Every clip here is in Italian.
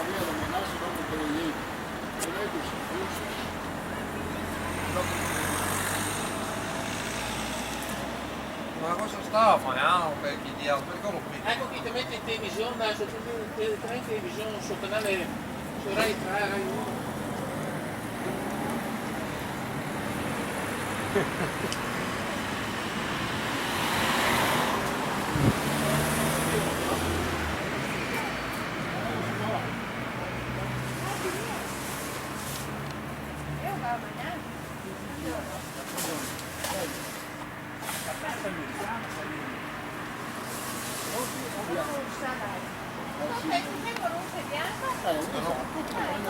via da Menasso dopo che ieri. Non è così. Ma cosa stava facendo per chi dia? Perché lo qui? Ecco chi ti mette in televisione adesso, tu in televisione sul canale, su Rai 3, Rai 1.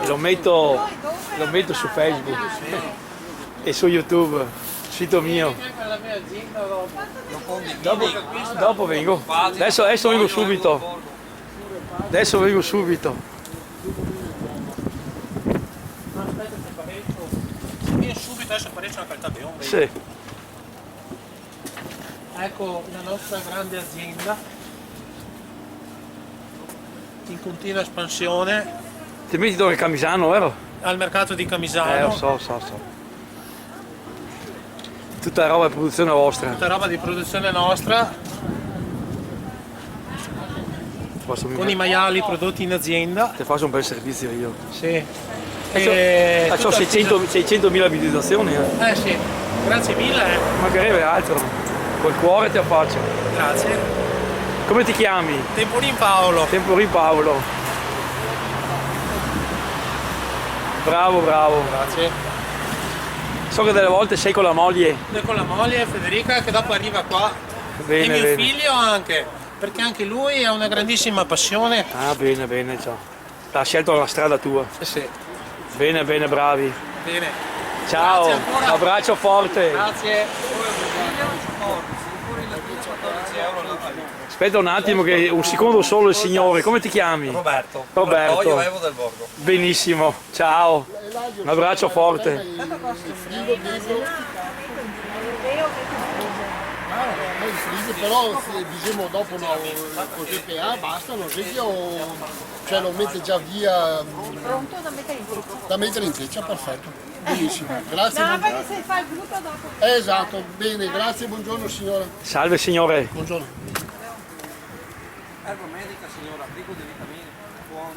E lo metto su Facebook e su YouTube, sito mio. Dopo vengo. Adesso vengo subito. Adesso vengo subito. Aspetta che pareggio. Se viene subito adesso pareggio una qualità bionda. Sì. Ecco la nostra grande azienda in continua espansione Ti metti dove Camisano, vero? al mercato di Camisano. Lo so. Tutta roba di produzione vostra. Tutta roba di produzione nostra con i maiali prodotti in azienda. Ti faccio un bel servizio io. Sì. Ho Tutto 600.000 visualizzazioni. sì, grazie mille. Mancherebbe altro. Col cuore ti affaccio. Grazie. Come ti chiami? Temporin Paolo. Temporin Paolo. Bravo. Grazie. So che delle volte sei con la moglie. Noi con la moglie Federica che dopo arriva qua. Bene, e mio bene. figlio anche, perché anche lui ha una grandissima passione. Ah, bene, ciao. Ha scelto la strada tua. Sì. Bene, bravi. Bene. Ciao, Grazie ancora. un abbraccio forte. Grazie. Aspetta un attimo che un secondo solo il signore. Come ti chiami? Roberto. Roberto. Io Evo del Borgo. Benissimo, ciao. Un abbraccio forte. Il frigo però se diciamo dopo no, così che ha basta, non sei cioè lo mette già via Pronto da mettere in frutto? da mettere in teccia, perfetto. Benissimo, grazie. No, perché se fa il frutto dopo. Esatto, bene, grazie, buongiorno signora. Salve signore. Buongiorno. Erba medica signora, frigo di vitamine, buono.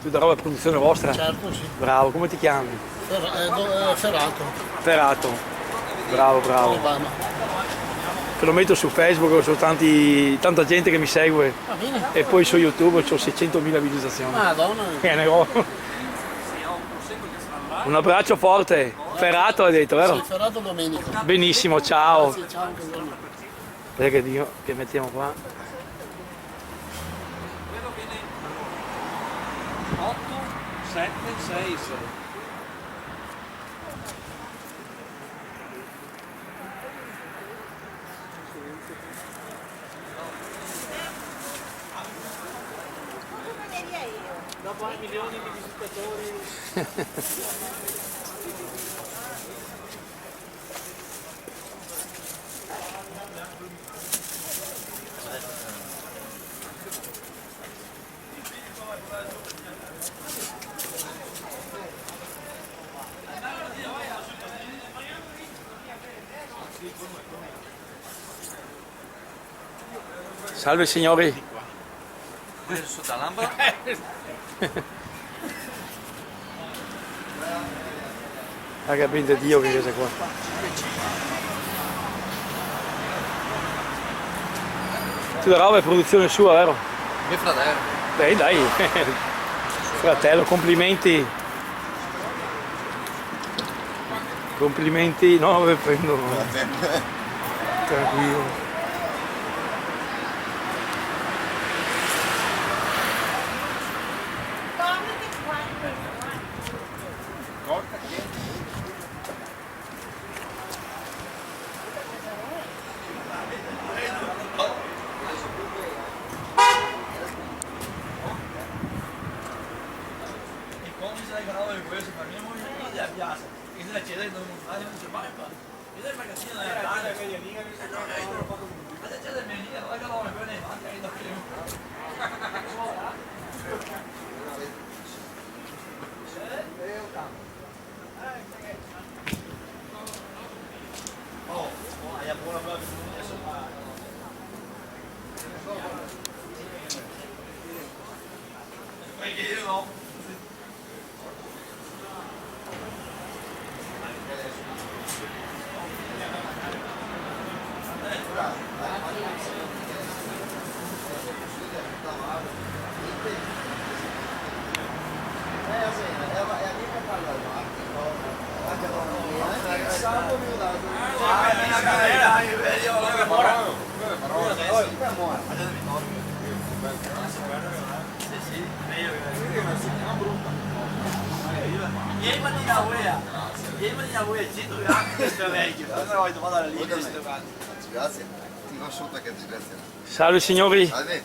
Tutta roba di produzione vostra? Certo, sì. Bravo, come ti chiami? Ferrato. Ferrato. Bravo. Alabama. Te lo metto su Facebook, c'ho tanta gente che mi segue. Va bene. E poi su YouTube ho 600.000 visualizzazioni. Madonna. Un abbraccio forte. Ferrato hai detto, vero? Sì, Ferrato Domenico. Benissimo, ciao. Grazie, ciao, buongiorno. Perché Dio, che mettiamo qua? 8, 7, 6, 6. Dopo milioni di visitatori. Salve signori. Questo sotto la lampada? Ha capito Dio che cosa qua. Tutta roba è produzione sua, vero? Mio fratello. Dai. Fratello, complimenti. Complimenti. No, ve prendo. Tranquillo. Ieri mattina voi è zitto questo è vecchio. Allora vado alla linea. Grazie. Ti consulta che disgrazia. Salve signori. Salve.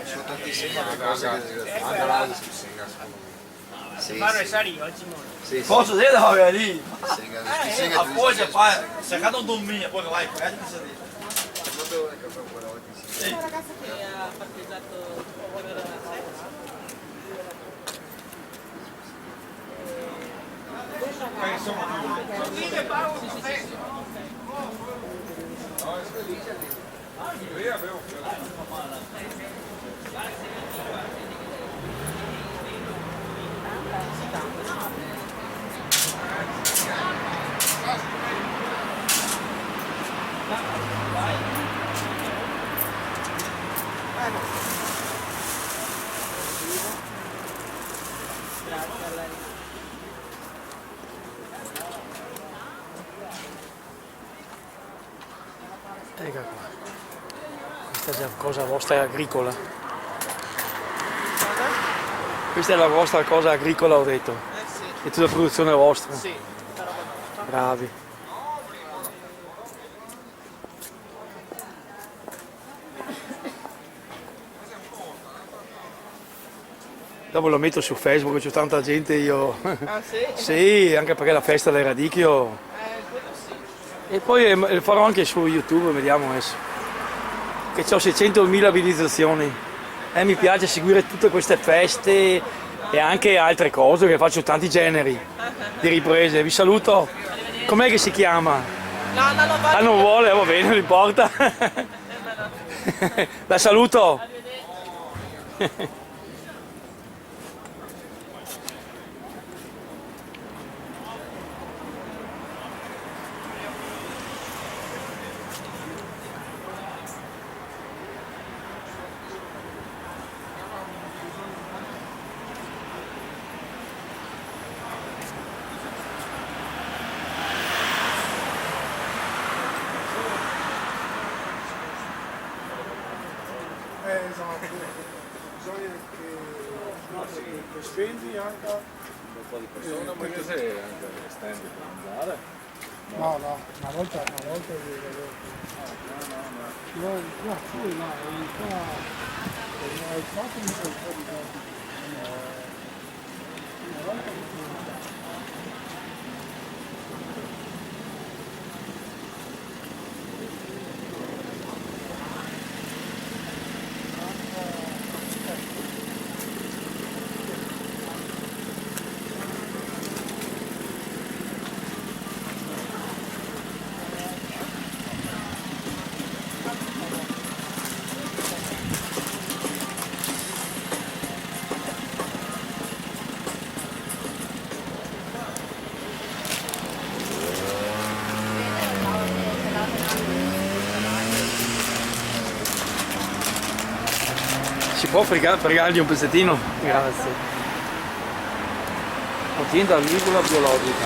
Sono tantissime cose che disgrazia. Anche l'altro si senga. Sì, sì. Posso dire da vai lì? Senga. Appoggia poi, se cade un dominio, poi vai, prendi questa lì. Una ragazza che ha parcheggiato per la Ecco qua. Questa è già cosa vostra agricola. Questa è la vostra cosa agricola, ho detto. Sì. È tutta produzione vostra. Sì. Bravi. Dopo lo metto su Facebook, c'è tanta gente, io... Ah sì? Sì, anche perché la festa del radicchio. Quello sì. E poi lo farò anche su YouTube, vediamo adesso. Che ho 600.000 visualizzazioni. Mi piace seguire tutte queste feste e anche altre cose, che faccio tanti generi di riprese. Vi saluto. Com'è che si chiama? No, non lo voglio. Ah, non vuole, va bene, non importa. La saluto. Esatto, bisogna che spendi anche un po' di persone, ma che sei anche stendi per mangiare? No, una volta no, poi là, il fatto mi fa un po' di tempo. Una volta che Si può fregargli un pezzettino? Grazie. Azienda agricola biologica.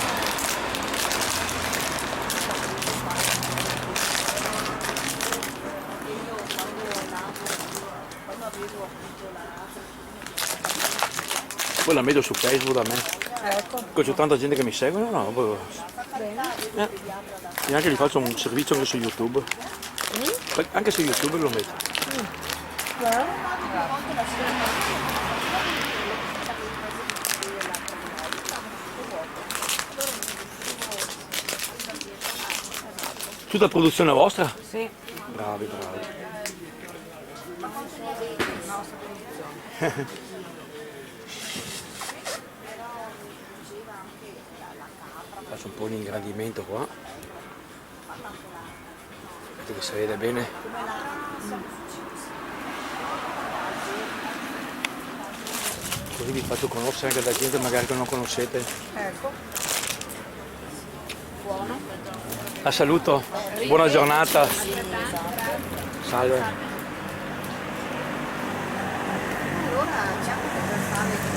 Poi la metto su Facebook da me. Ecco. C'è tanta gente che mi segue, no? Poi... E anche gli faccio un servizio anche su YouTube. Anche su YouTube lo metto. Tutta produzione vostra? Sì. Bravi, bravi. Faccio un po' di ingrandimento qua. Vedete che si vede bene. Così vi faccio conoscere anche da gente magari che non conoscete. Ecco. Buono. La saluto, buona giornata. Salve. Allora c'è anche per fare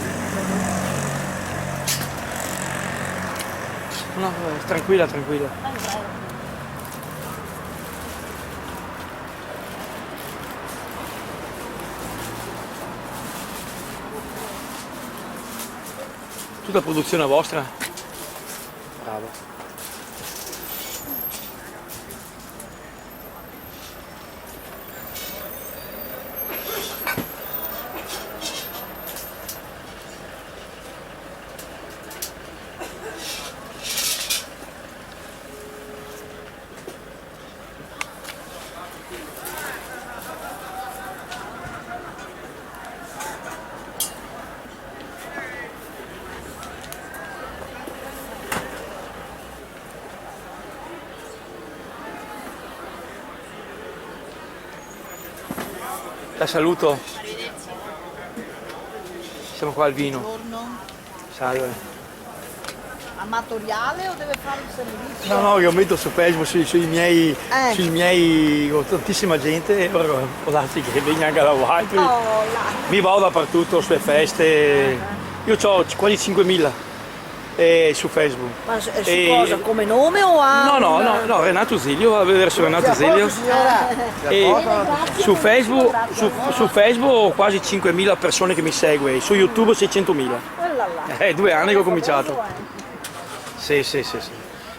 No, tranquilla, tranquilla. Tutta produzione vostra? Bravo. La saluto. Siamo qua al vino. Buongiorno. Salve. Amatoriale o deve fare il servizio? No, no, io metto su Facebook sui miei, ho tantissima gente e ora può darsi che venga anche da altri. Oh, là. Mi vado dappertutto, sulle feste. Io ho quasi 5.000 su Facebook. Ma su E- cosa? Come nome o a... No, Renato Zilio, va a vedere su Renato Zilio. E su Facebook, su Facebook ho quasi 5.000 persone che mi segue, su YouTube 600.000. Quella là. È 2 anni che ho cominciato. Sì.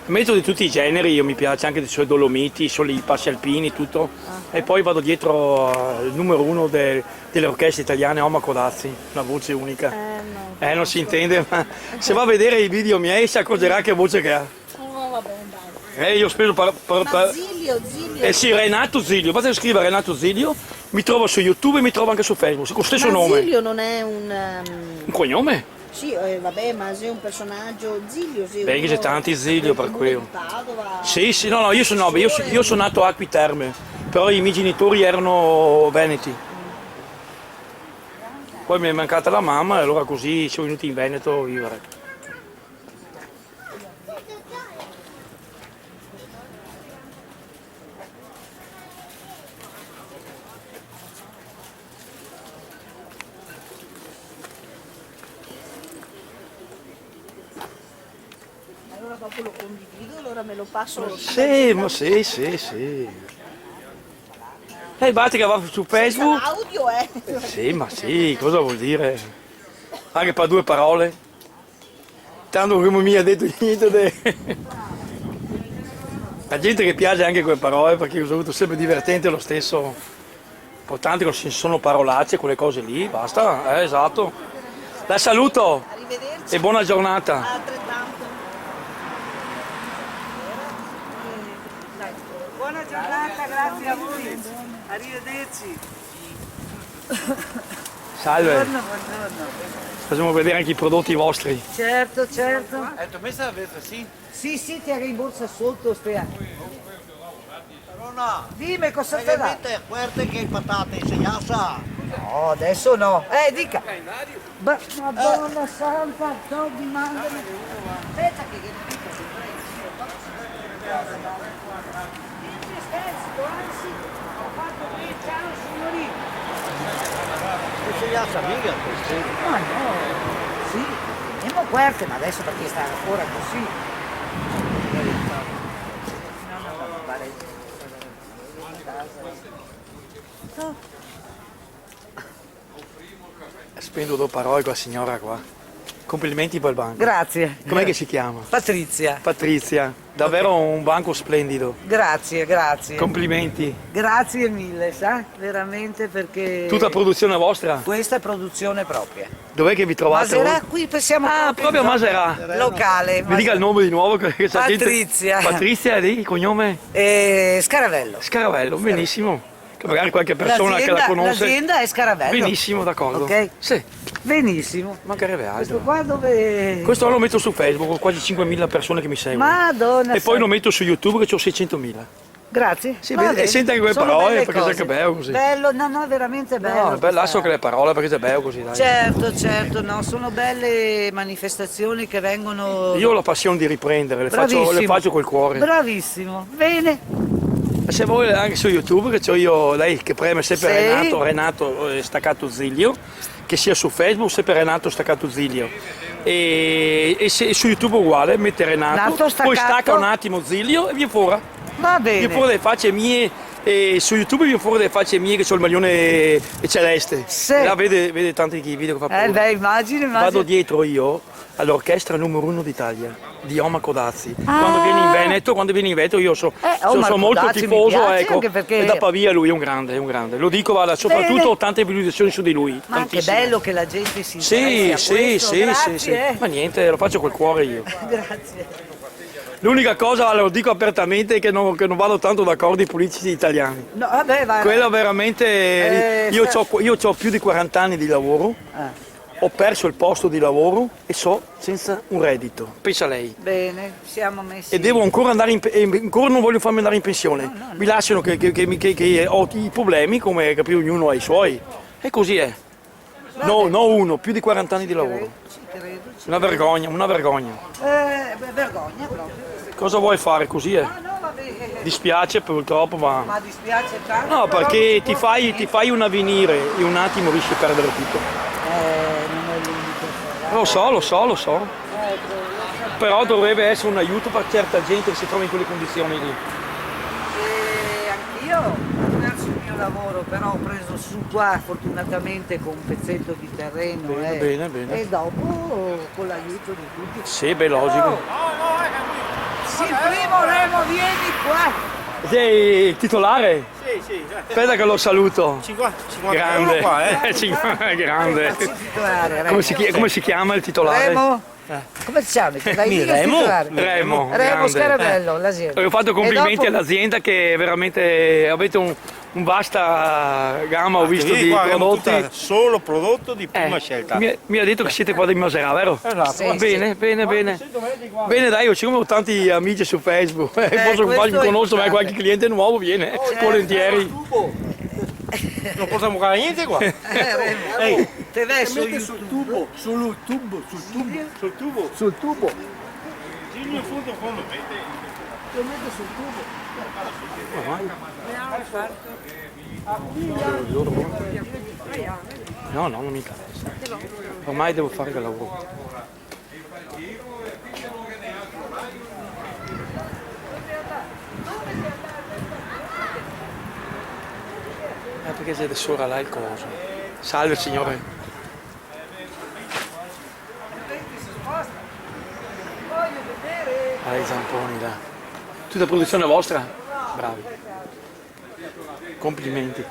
Metto di tutti i generi, io mi piace anche dei suoi Dolomiti, solo i passi alpini, tutto. E poi vado dietro al numero 1 delle orchestre italiane, Oma Codazzi, una voce unica. Non si intende, ma se va a vedere i video miei si accorgerà che voce che ha. Oh, vabbè, dai. Io ho speso Ma Zilio. sì, Renato Zilio, basta scrivere Renato Zilio, mi trovo su YouTube e mi trovo anche su Facebook, con lo stesso Ma nome. Zilio non è un... Un cognome? Sì, vabbè, ma sei un personaggio Zilio, sì. Beh, che c'è tanti Zilio per quello. Padova. Sì, no, io sono nato a Acqui Terme, però i miei genitori erano veneti. Poi mi è mancata la mamma e allora così siamo venuti in Veneto a vivere. Allora dopo lo condivido, allora me lo passo... Sì, ma sì. Basta che va su Facebook. L'audio Sì, ma sì, cosa vuol dire? Anche per 2 parole. Tanto come mi ha detto niente. La gente che piace anche quelle parole perché ho avuto sempre divertente lo stesso. L'importante è che non ci sono parolacce, quelle cose lì, basta, esatto. La saluto Arrivederci. e buona giornata. Altrettanto. Buona giornata, grazie a voi. Arrivederci. Salve, Buongiorno. facciamo vedere anche i prodotti vostri. Certo. Hai detto messa la vezza, sì? Sì, ti rimborsa sotto, spera. No, Dimmi cosa te dà. è fuerte che patate si assa. No, adesso no. Dica. Madonna santa, Dobby, mandami. Aspetta che scherzo, anzi, ho fatto qui, ciao signorina. Si assa mica questo. Ma no, sì, teniamo querte, ma adesso perché sta ancora così. No, pare. Spendo 2 parole con la signora qua. Complimenti per il banco. Grazie. Com'è che si chiama? Patrizia. Patrizia, davvero un banco splendido. Grazie. Complimenti. Grazie mille, sa? Veramente perché... Tutta produzione vostra? Questa è produzione propria. Dov'è che vi trovate? Maserà qui siamo Proprio a Maserà. locale. Mi dica il nome di nuovo che c'è gente. Patrizia. Patrizia è lì, il cognome? Scaravello. Scaravello, benissimo. che magari qualche persona che la conosce. L'azienda è Scaravello. Benissimo, d'accordo. Ok. Sì, Benissimo. mancherebbe Questo altro. qua dove... Questo lo metto su Facebook, ho quasi 5.000 persone che mi seguono. Madonna. E poi lo metto su YouTube che ho 600.000. Grazie. Sì, Va vedi, bene. e senti anche quelle Sono parole, belle perché sai cose. che bello così. Bello, no, è veramente bello. No, è bello, lascio questa- che le parole perché è bello così, dai. Certo, no, sono belle manifestazioni che vengono... Io ho la passione di riprendere, le faccio col cuore. Bravissimo, bene. E se vuoi anche su YouTube, che c'ho io, lei che preme sempre Sì. Renato Staccato Zilio, che sia su Facebook sempre Renato Staccato Zilio. E se su YouTube uguale, mette Renato, Nato poi Staccato. stacca un attimo Zilio e viene fuori. Va Viene bene. fuori delle facce mie, e su YouTube viene fuori delle facce mie che c'ho il maglione celeste. Sì. E là vede tanti video che fa paura. Beh, immagino. Vado dietro io all'orchestra numero 1 d'Italia, di Oma Codazzi. Ah. Quando viene in Veneto io sono Omar molto Codazzi mi tifoso, piace, ecco. anche perché- E da Pavia lui è un grande, Lo dico, guarda, soprattutto Bene. ho tante visualizzazioni su di lui. Ma anche tantissime. bello che la gente si Sì, interessi a sì, questo. sì, Grazie, sì. Ma niente, lo faccio col cuore io. Grazie. L'unica cosa, lo dico apertamente, è che non vado tanto d'accordo con i politici italiani. No, vabbè, va. Quello veramente, io ho più di 40 anni di lavoro, ho perso il posto di lavoro e so senza un reddito. Pensa lei. Bene, siamo messi. E devo ancora andare ancora non voglio farmi andare in pensione. Mi lasciano che ho i problemi, come capito, ognuno ha i suoi. E così è. No, uno, più di 40 anni di lavoro. Ci credo. Una vergogna. Vergogna proprio. Cosa vuoi fare? Così è. No, va bene. Dispiace purtroppo, ma. Ma dispiace tanto. No, però perché non ti fai un avvenire e un attimo rischi di perdere tutto. non è l'unico. Lo so. Però dovrebbe essere un aiuto per certa gente che si trova in quelle condizioni lì. Anch'io attraverso il mio lavoro, però ho preso su qua fortunatamente con un pezzetto di terreno. Bene. E dopo con l'aiuto di tutti. Sì, beh, logico. Sì, primo Remo, vieni qua. Sei il titolare? Sì. Aspetta che lo saluto. 50 Grande. euro qua, Grande. Titolare, Come si chiama il titolare? Remo? Come si chiama? Remo? Remo grande. Scaravello, l'azienda. Ho fatto complimenti E dopo- all'azienda che veramente avete un vasta gamma, ho visto di prodotti. Solo prodotto di prima scelta. Mi ha detto che siete qua di Masera, vero? Esatto. Sì, Bene. Bene, dai, siccome ho tanti amici su Facebook, posso questo farmi è conoscere, ma qualche cliente nuovo viene, volentieri. Non possiamo fare niente qua. Remo. Te vai su Sul tubo. Sul tubo. Sul tubo. Sì, in fondo. Lo metto sul tubo. No, non mi interessa. Ormai devo fare il lavoro. Perché siete sopra là il coso. Salve signore. I zamponi là. Tutta produzione vostra? Bravi. Complimenti.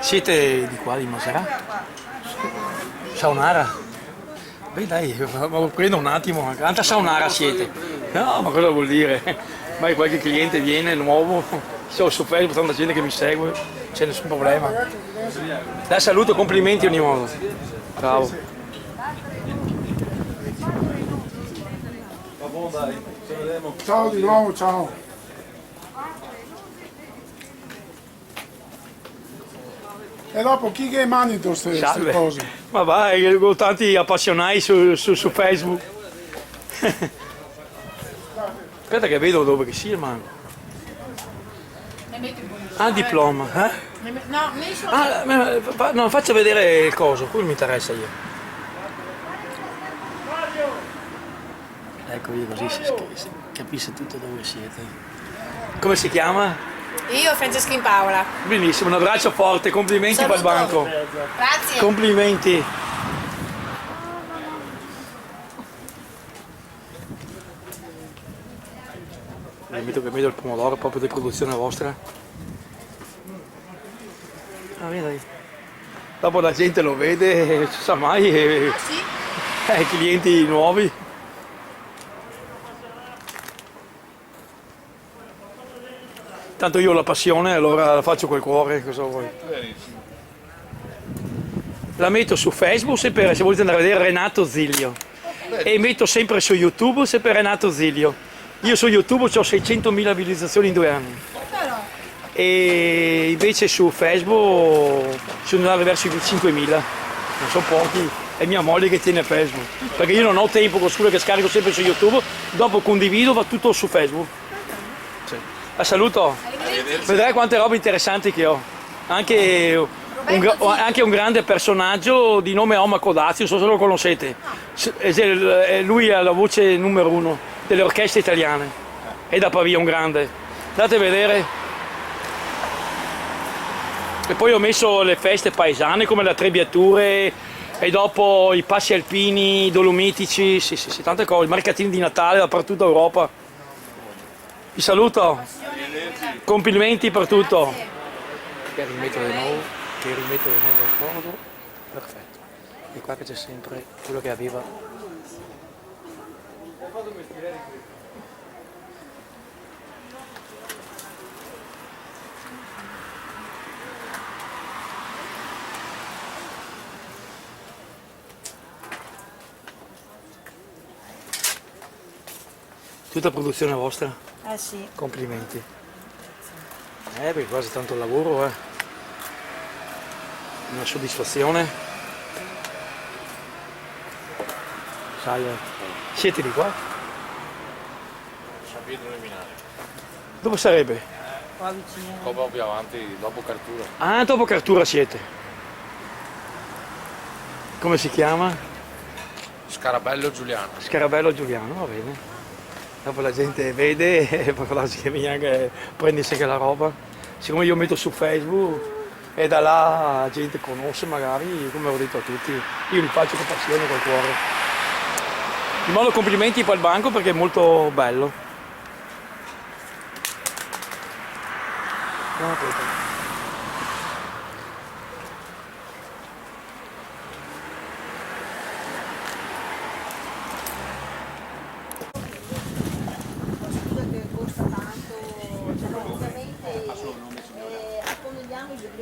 Siete di qua di Masera? Saunara? Beh dai, prendo un attimo, quanta saunara siete? No, ma cosa vuol dire? Mai qualche cliente viene nuovo, sono su Facebook, tanta gente che mi segue, c'è nessun problema. Dai, saluto, complimenti ogni modo. Bravo. Ciao di nuovo, ciao. E dopo chi che mani queste Salve. cose? Ma vai, ho tanti appassionati su Facebook. Aspetta che vedo dove che sia, ma. Ah, diploma, eh? No, mi No, faccia vedere il coso, quello mi interessa io. Ecco, io così si capisce tutto dove siete. Come si chiama? Io, Franceschin Paola. Benissimo, un abbraccio forte, complimenti per il Saluto. banco. Grazie. Complimenti. Metto che vedo il pomodoro proprio di produzione vostra. Ah, vedi. Dopo la gente lo vede, non si sa mai, Sì? clienti nuovi. Tanto io ho la passione, allora la faccio col cuore, cosa vuoi? La metto su Facebook se volete andare a vedere Renato Zilio. E metto sempre su YouTube sempre Renato Zilio. Io su YouTube ho 600.000 visualizzazioni in 2 anni. E invece su Facebook sono andato verso i 5.000. Non sono pochi. È mia moglie che tiene Facebook. Perché io non ho tempo con scuola che scarico sempre su YouTube, dopo condivido, va tutto su Facebook. Sì. La saluto. Vedrai quante robe interessanti che ho. Anche un grande personaggio di nome Oma Codazzi, non so se lo conoscete. Lui ha la voce numero 1 delle orchestre italiane. È da Pavia, un grande. Andate a vedere. E poi ho messo le feste paesane come le Trebbiature e dopo i passi alpini, i dolomitici, sì, tante cose, i mercatini di Natale dappertutto Europa. Vi saluto. Complimenti per tutto. Che rimetto di nuovo il coso. Perfetto. E qua che c'è sempre quello che aveva. Tutta produzione vostra? Sì. Complimenti. Perché quasi tanto lavoro, Una soddisfazione. Sai, siete di qua? San Pietro Leminare. Dove sarebbe? Qua vicino. Un po' più avanti, dopo Cartura. Ah, dopo Cartura siete. Come si chiama? Scarabello Giuliano. Scarabello Giuliano, va bene. Dopo la gente vede e poi si viene anche prendi anche la roba. Siccome io metto su Facebook e da là la gente conosce magari, come ho detto a tutti, io li faccio con passione, col cuore. Di modo complimenti per il banco perché è molto bello.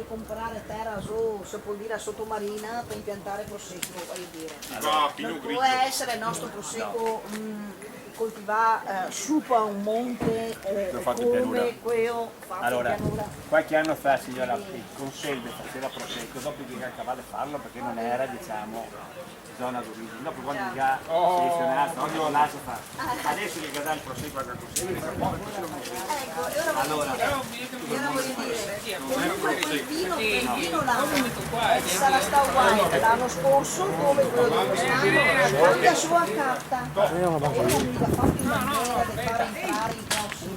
Comprare terra su Sepoldina sottomarina per impiantare prosecco, voglio dire. Non può essere il nostro prosecco coltivare su a un monte come quello fatto Allora, in pianura. qualche anno fa signora con Selve faceva prosecco, dopo che acabava di farlo perché non era zona d'origine, dopo quando già selezionato, oggi lo lascia fare. Adesso gli dà il prosecco a prosecco. Ecco, e ora voglio dire, comunque il vino sarà stato uguale l'anno scorso come quello di quest'anno, anche a sua carta. E non mi ha fatto una merda di fare entrare in prossimo.